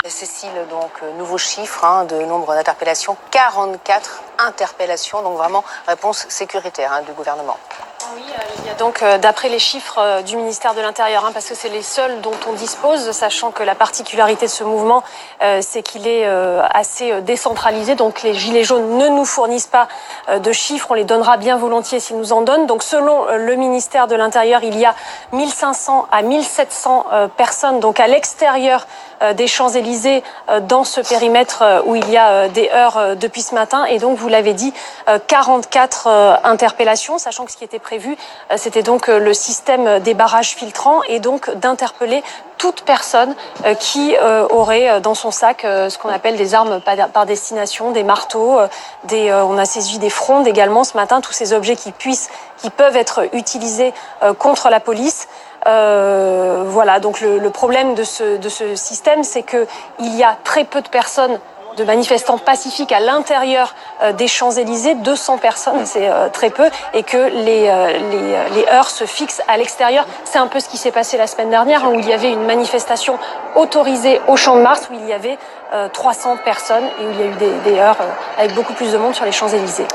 Cécile, donc nouveau chiffre de nombre d'interpellations, 44 interpellations, donc vraiment réponse sécuritaire du gouvernement. Oui, il y a donc, d'après les chiffres du ministère de l'Intérieur, parce que c'est les seuls dont on dispose, sachant que la particularité de ce mouvement, c'est qu'il est assez décentralisé. Donc les Gilets jaunes ne nous fournissent pas de chiffres, on les donnera bien volontiers s'ils nous en donnent. Donc selon le ministère de l'Intérieur, il y a 1500 à 1700 personnes donc à l'extérieur des Champs-Élysées dans ce périmètre où il y a des heurts depuis ce matin. Et donc, vous l'avez dit, 44 interpellations, sachant que ce qui était prévu, c'était donc le système des barrages filtrants et donc d'interpeller toute personne qui aurait dans son sac ce qu'on appelle des armes par destination, des marteaux, on a saisi des frondes également ce matin, tous ces objets qui peuvent être utilisés contre la police. Voilà, donc le problème de ce système, c'est que il y a très peu de personnes, de manifestants pacifiques à l'intérieur des Champs-Élysées, 200 personnes, c'est très peu, et que les heurts se fixent à l'extérieur. C'est un peu ce qui s'est passé la semaine dernière, où il y avait une manifestation autorisée au Champ de Mars, où il y avait 300 personnes, et où il y a eu des heurts avec beaucoup plus de monde sur les Champs-Élysées.